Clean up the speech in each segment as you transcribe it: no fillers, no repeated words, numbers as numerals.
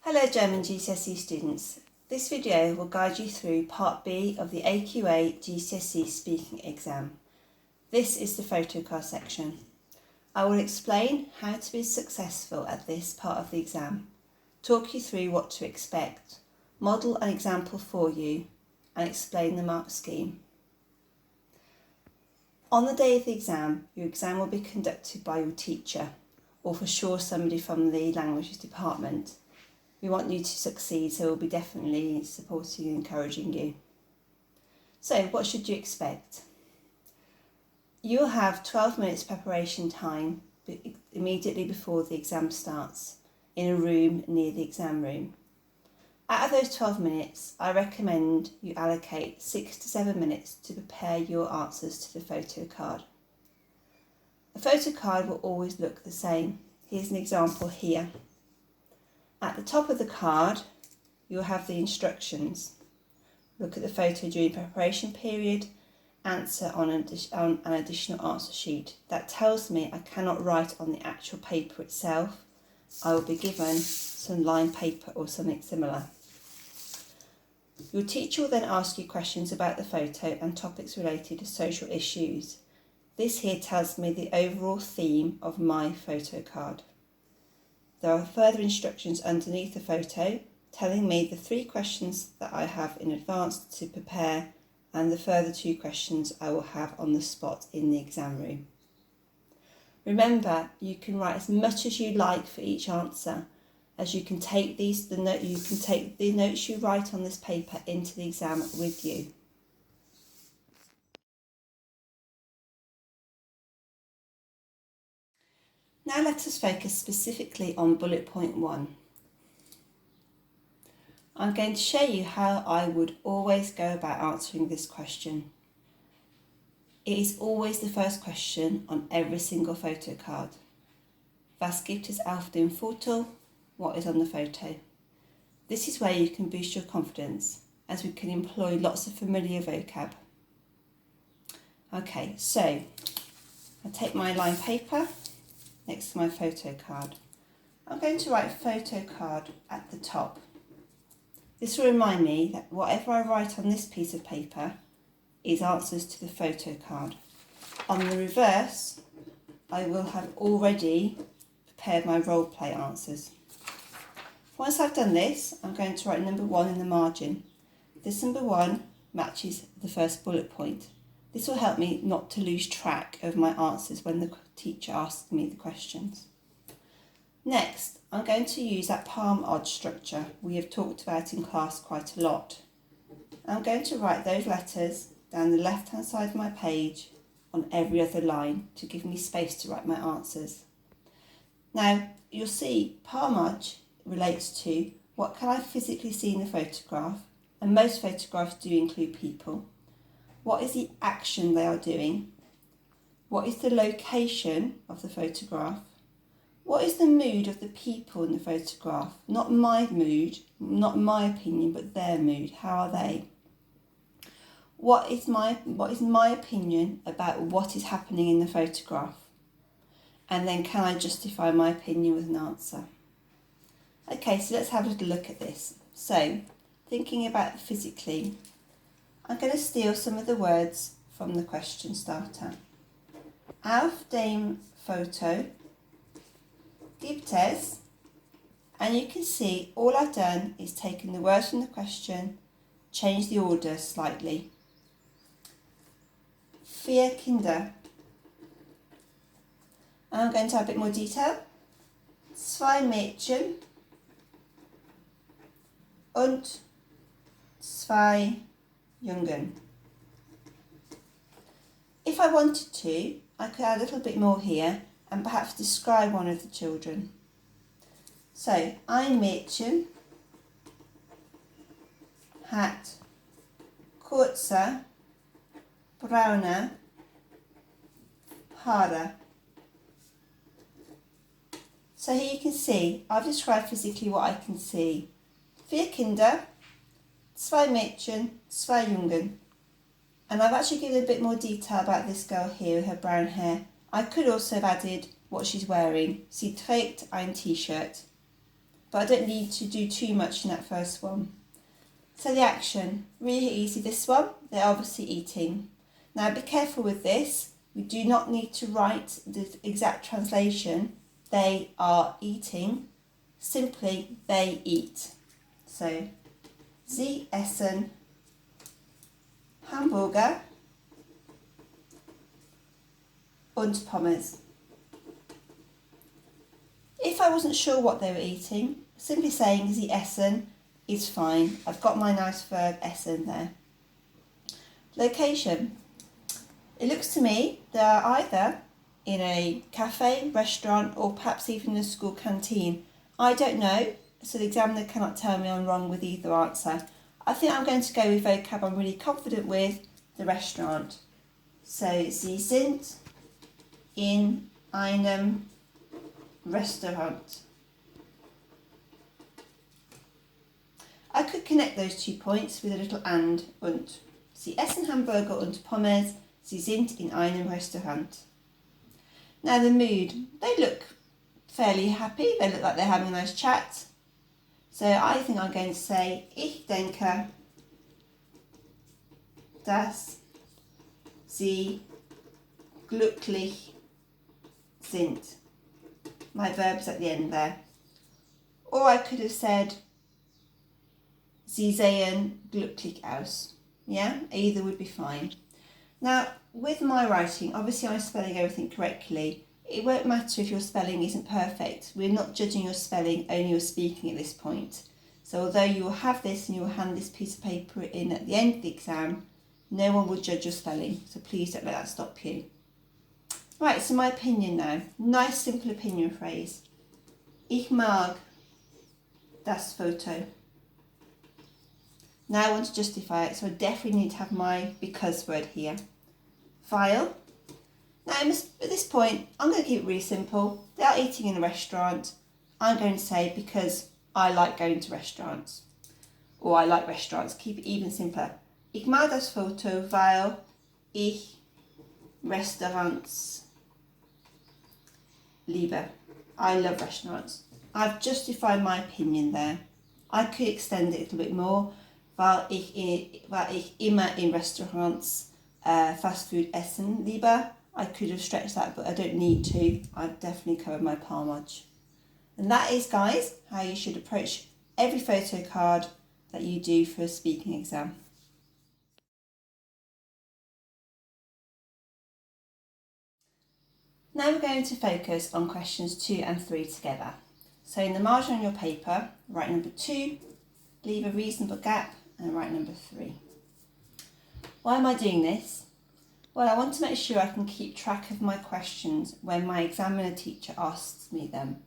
Hello German GCSE students. This video will guide you through Part B of the AQA GCSE speaking exam. This is the Photocard section. I will explain how to be successful at this part of the exam, talk you through what to expect, model an example for you and explain the mark scheme. On the day of the exam, your exam will be conducted by your teacher or for sure somebody from the languages department. We want you to succeed, so we'll be definitely supporting and encouraging you. So what should you expect? You'll have 12 minutes preparation time immediately before the exam starts in a room near the exam room. Out of those 12 minutes, I recommend you allocate 6 to 7 minutes to prepare your answers to the photocard. A photocard will always look the same. Here's an example here. At the top of the card, you'll have the instructions. Look at the photo during preparation period, answer on an additional answer sheet. That tells me I cannot write on the actual paper itself. I will be given some lined paper or something similar. Your teacher will then ask you questions about the photo and topics related to social issues. This here tells me the overall theme of my photocard. There are further instructions underneath the photo telling me the 3 questions that I have in advance to prepare and the further 2 questions I will have on the spot in the exam room. Remember, you can write as much as you like for each answer, as you can take the notes you write on this paper into the exam with you. Now let us focus specifically on bullet point 1. I'm going to show you how I would always go about answering this question. It is always the first question on every single photocard. Was gibt es auf dem Foto? What is on the photo? This is where you can boost your confidence, as we can employ lots of familiar vocab. Okay, so I take my lined paper next to my photocard. I'm going to write photocard at the top. This will remind me that whatever I write on this piece of paper is answers to the photocard. On the reverse, I will have already prepared my role play answers. Once I've done this, I'm going to write number 1 in the margin. This number 1 matches the first bullet point. This will help me not to lose track of my answers when the teacher asks me the questions. Next, I'm going to use that palm odd structure we have talked about in class quite a lot. I'm going to write those letters down the left hand side of my page on every other line to give me space to write my answers. Now, you'll see palm odd relates to what can I physically see in the photograph, and most photographs do include people. What is the action they are doing? What is the location of the photograph? What is the mood of the people in the photograph? Not my mood, not my opinion, but their mood. How are they? What is my opinion about what is happening in the photograph? And then can I justify my opinion with an answer? Okay, so let's have a little look at this. So, thinking about physically, I'm going to steal some of the words from the question starter. Auf dem Foto gibt es, and you can see all I've done is taken the words from the question, changed the order slightly. 4 Kinder. And I'm going to have a bit more detail. 2 Mädchen und 2 Jungen. If I wanted to, I could add a little bit more here and perhaps describe one of the children. So, ein Mädchen hat kurze, braune Haare. So here you can see, I've described physically what I can see. 4 Kinder, 2 Mädchen, 2 Jungen. And I've actually given a bit more detail about this girl here with her brown hair. I could also have added what she's wearing. Sie trägt ein T-shirt. but I don't need to do too much in that first one. So the action, really easy this one, they're obviously eating. Now be careful with this, we do not need to write the exact translation, they are eating, simply they eat. So, Sie essen Hamburger und Pommes. If I wasn't sure what they were eating, simply saying Sie essen is fine. I've got my nice verb essen there. Location. It looks to me they are either in a cafe, restaurant, or perhaps even a school canteen. I don't know, so the examiner cannot tell me I'm wrong with either answer. I think I'm going to go with vocab I'm really confident with, the restaurant. So, Sie sind in einem Restaurant. I could connect those 2 points with a little and. Sie essen Hamburger und Pommes. Sie sind in einem Restaurant. Now the mood. They look fairly happy. They look like they're having a nice chat. So I think I'm going to say, ich denke, dass sie glücklich sind. My verb's at the end there. Or I could have said, Sie sehen glücklich aus. Yeah, either would be fine. Now, with my writing, obviously I'm spelling everything correctly. It won't matter if your spelling isn't perfect. We're not judging your spelling, only your speaking at this point. So although you will have this and you will hand this piece of paper in at the end of the exam, no one will judge your spelling. So please don't let that stop you. Right, so my opinion now. Nice simple opinion phrase. Ich mag das Foto. Now I want to justify it, so I definitely need to have my because word here. File. Now at this point, I'm going to keep it really simple. They are eating in a restaurant. I'm going to say because I like going to restaurants. Or I like restaurants. Keep it even simpler. Ich mag das Foto, weil ich Restaurants liebe. I love restaurants. I've justified my opinion there. I could extend it a little bit more. Weil ich immer in Restaurants fast food essen liebe. I could have stretched that, but I don't need to. I've definitely covered my Parmage. And that is, guys, how you should approach every photo card that you do for a speaking exam. Now we're going to focus on questions 2 and 3 together. So in the margin on your paper, write number 2, leave a reasonable gap, and write number 3. Why am I doing this? Well, I want to make sure I can keep track of my questions when my examiner teacher asks me them.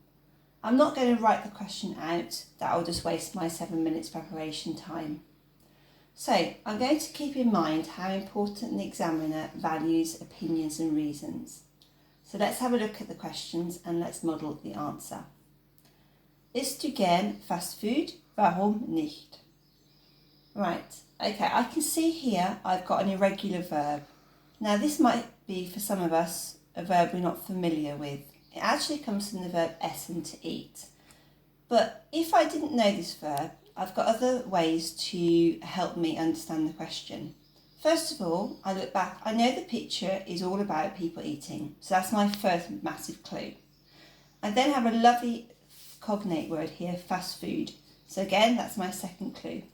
I'm not going to write the question out, that will just waste my 7 minutes preparation time. So, I'm going to keep in mind how important the examiner values opinions and reasons. So let's have a look at the questions and let's model the answer. Isst du gern fast food? Warum nicht? Right, okay, I can see here I've got an irregular verb. Now this might be, for some of us, a verb we're not familiar with. It actually comes from the verb essen, to eat. But if I didn't know this verb, I've got other ways to help me understand the question. First of all, I look back, I know the picture is all about people eating, so that's my first massive clue. I then have a lovely cognate word here, fast food. So again, that's my second clue.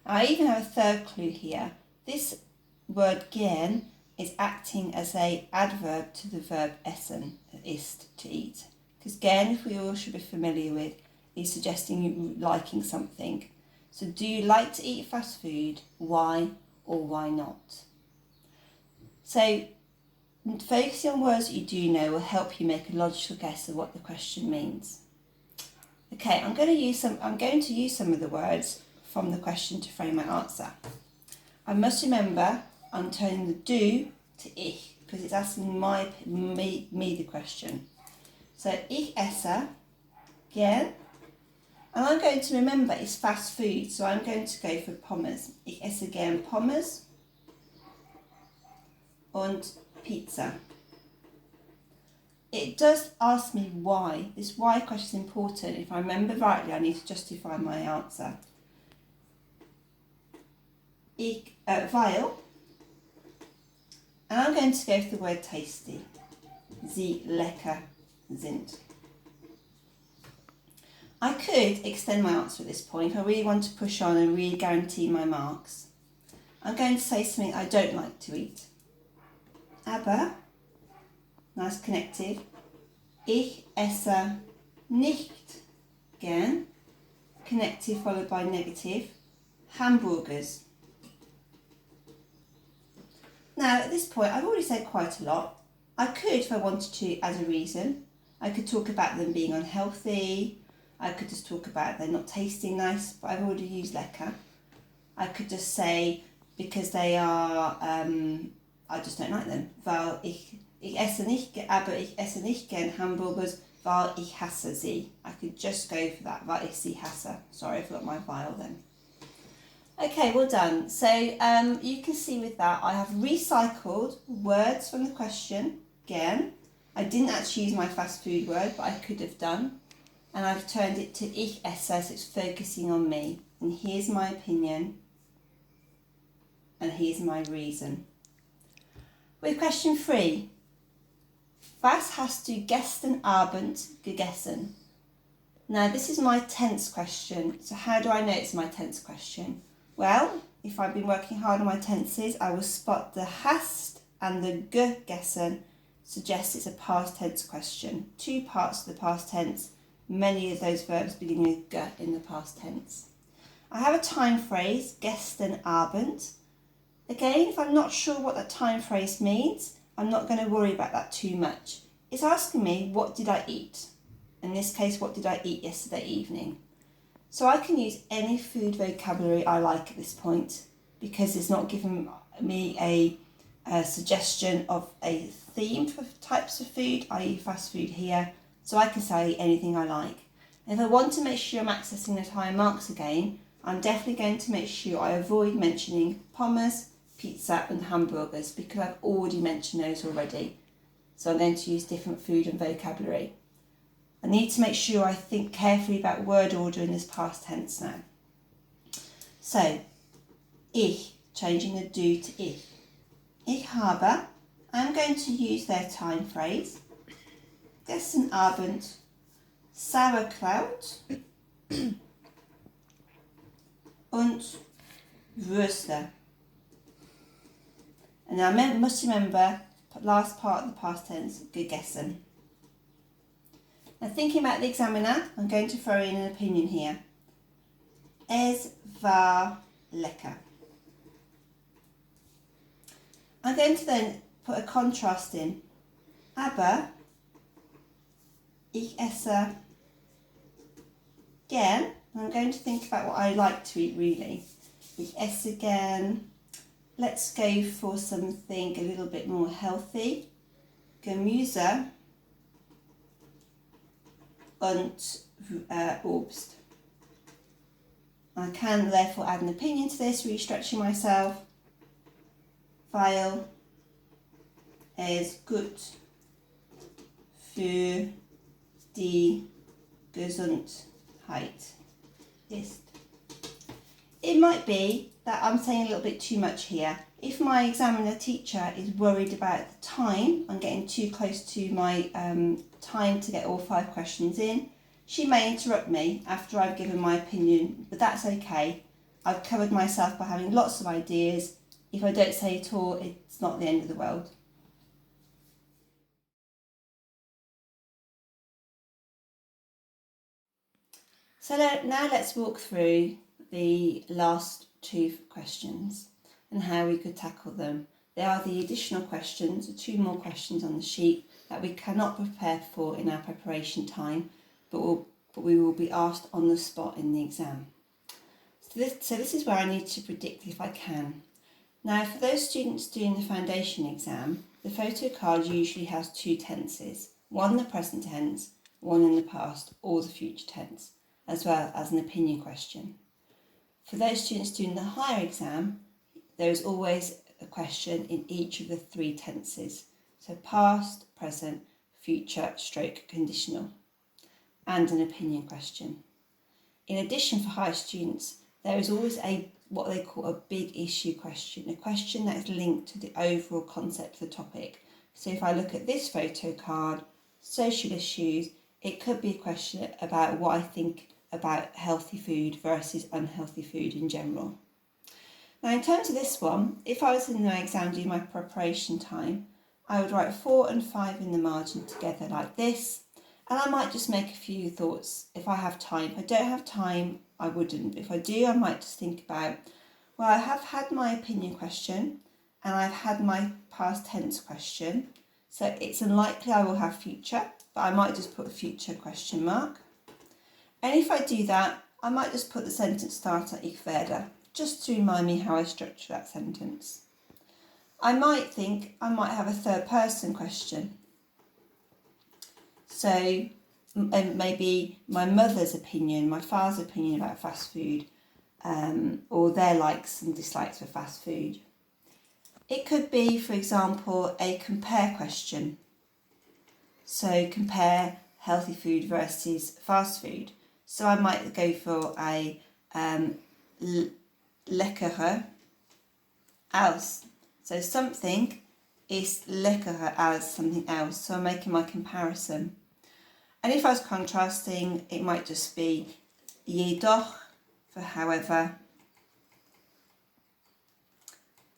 I even have a third clue here. This word gern is acting as an adverb to the verb essen, ist, to eat. Because gern, if we all should be familiar with, is suggesting you liking something. So do you like to eat fast food? Why or why not? So focusing on words that you do know will help you make a logical guess of what the question means. Okay, I'm going to use some of the words from the question to frame my answer. I must remember I'm turning the do to ich because it's asking me the question. So ich esse gern, and I'm going to remember it's fast food, so I'm going to go for Pommes. Ich esse gern Pommes und Pizza. It does ask me why. This why question is important. If I remember rightly, I need to justify my answer. Weil, and I'm going to go for the word tasty. Sie lecker sind. I could extend my answer at this point if I really want to push on and really guarantee my marks. I'm going to say something I don't like to eat. Aber, nice connective, ich esse nicht gern, connective followed by negative, hamburgers. Now at this point I've already said quite a lot. I could, if I wanted to, as a reason. I could talk about them being unhealthy. I could just talk about they're not tasting nice, but I've already used lecker. I could just say because they are, I just don't like them. Weil ich esse nicht, aber ich esse nicht gern Hamburgers, weil ich hasse sie. I could just go for that, weil ich sie hasse. Sorry, I forgot my vowel then. Okay, well done. So you can see with that I have recycled words from the question, gern. I didn't actually use my fast food word, but I could have done. And I've turned it to ich esse, so it's focusing on me. And here's my opinion. And here's my reason. With question 3. Was hast du gestern Abend gegessen? Now this is my tense question. So how do I know it's my tense question? Well, if I've been working hard on my tenses, I will spot the hast and the gegessen suggests it's a past tense question. 2 parts of the past tense, many of those verbs beginning with ge in the past tense. I have a time phrase, gestern Abend. Again, if I'm not sure what that time phrase means, I'm not going to worry about that too much. It's asking me, what did I eat? In this case, what did I eat yesterday evening? So I can use any food vocabulary I like at this point because it's not giving me a suggestion of a theme for types of food, i.e. fast food here. So I can say anything I like. And if I want to make sure I'm accessing those higher marks again, I'm definitely going to make sure I avoid mentioning pommes, pizza and hamburgers because I've already mentioned those already. So I'm going to use different food and vocabulary. I need to make sure I think carefully about word order in this past tense now. So, ich, changing the do to ich. Ich habe, I'm going to use their time phrase. Gestern Abend, Sauerkraut und Würste. And now must remember, last part of the past tense, gegessen. Now thinking about the examiner, I'm going to throw in an opinion here. Es war lecker. I'm going to then put a contrast in. Aber ich esse gern. And I'm going to think about what I like to eat really. Ich esse gern. Let's go for something a little bit more healthy. Gemüse und Obst. I can therefore add an opinion to this, really stretching myself. Weil es gut für die Gesundheit ist. It might be that I'm saying a little bit too much here. If my examiner teacher is worried about the time, I'm getting too close to my time to get all 5 questions in, she may interrupt me after I've given my opinion, but that's okay. I've covered myself by having lots of ideas. If I don't say it all, it's not the end of the world. So now let's walk through the last 2 questions and how we could tackle them. They are the additional questions, 2 more questions on the sheet that we cannot prepare for in our preparation time, but we will be asked on the spot in the exam. So this is where I need to predict if I can. Now for those students doing the foundation exam, the photocard usually has 2 tenses, one in the present tense, one in the past or the future tense, as well as an opinion question. For those students doing the higher exam, there is always a question in each of the 3 tenses. So past, present, future stroke conditional, and an opinion question. In addition, for higher students, there is always what they call a big issue question, a question that is linked to the overall concept of the topic. So if I look at this photo card, social issues, it could be a question about what I think about healthy food versus unhealthy food in general. Now, in terms of this one, if I was in my exam doing my preparation time, I would write 4 and 5 in the margin together like this, and I might just make a few thoughts if I have time. If I don't have time, I wouldn't. If I do, I might just think about, well, I have had my opinion question and I've had my past tense question, so it's unlikely I will have future, but I might just put a future question mark. And if I do that, I might just put the sentence starter ich werde, just to remind me how I structure that sentence. I might think I might have a third person question. So maybe my mother's opinion, my father's opinion about fast food, or their likes and dislikes for fast food. It could be, for example, a compare question. So compare healthy food versus fast food. So I might go for a leckerer als. So something is leckerer as something else. So I'm making my comparison. And if I was contrasting, it might just be jedoch for however,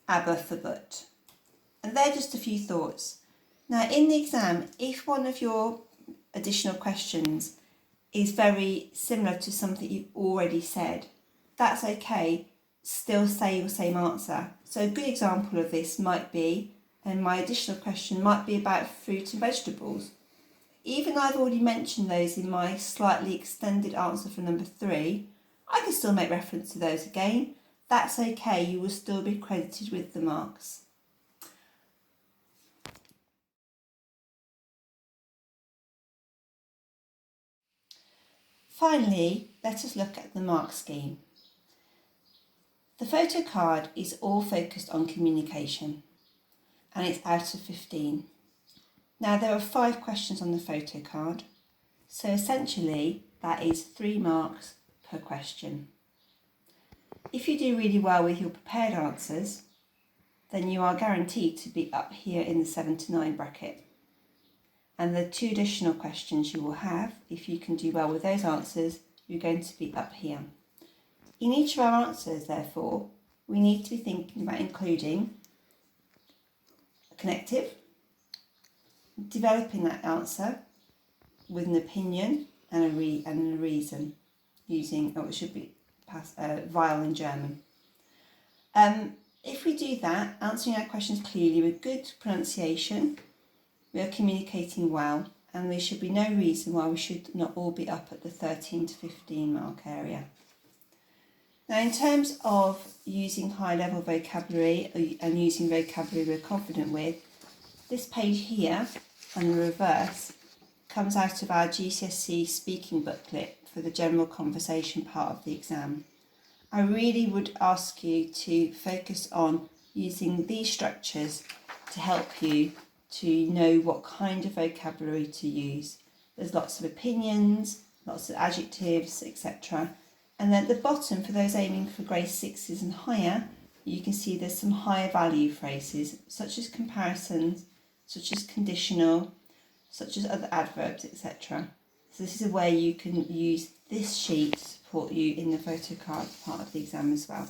aber for but. And they're just a few thoughts. Now in the exam, if one of your additional questions is very similar to something you've already said, that's okay, still say your same answer. So a good example of this might be, and my additional question might be about fruit and vegetables. Even though I've already mentioned those in my slightly extended answer for number 3, I can still make reference to those again. That's okay, you will still be credited with the marks. Finally, let us look at the mark scheme. The photo card is all focused on communication, and it's out of 15. Now there are 5 questions on the photo card, so essentially that is 3 marks per question. If you do really well with your prepared answers, then you are guaranteed to be up here in the 7 to 9 bracket. And the 2 additional questions you will have, if you can do well with those answers, you're going to be up here. In each of our answers, therefore, we need to be thinking about including a connective, developing that answer with an opinion and a reason, using, it should be vile in German. If we do that, answering our questions clearly with good pronunciation, we are communicating well, and there should be no reason why we should not all be up at the 13 to 15 mark area. Now, in terms of using high-level vocabulary and using vocabulary we're confident with, this page here and the reverse comes out of our GCSE speaking booklet for the general conversation part of the exam. I really would ask you to focus on using these structures to help you to know what kind of vocabulary to use. There's lots of opinions, lots of adjectives, etc. And then at the bottom, for those aiming for grade 6s and higher, you can see there's some higher value phrases, such as comparisons, such as conditional, such as other adverbs, etc. So this is a way you can use this sheet to support you in the photocard part of the exam as well.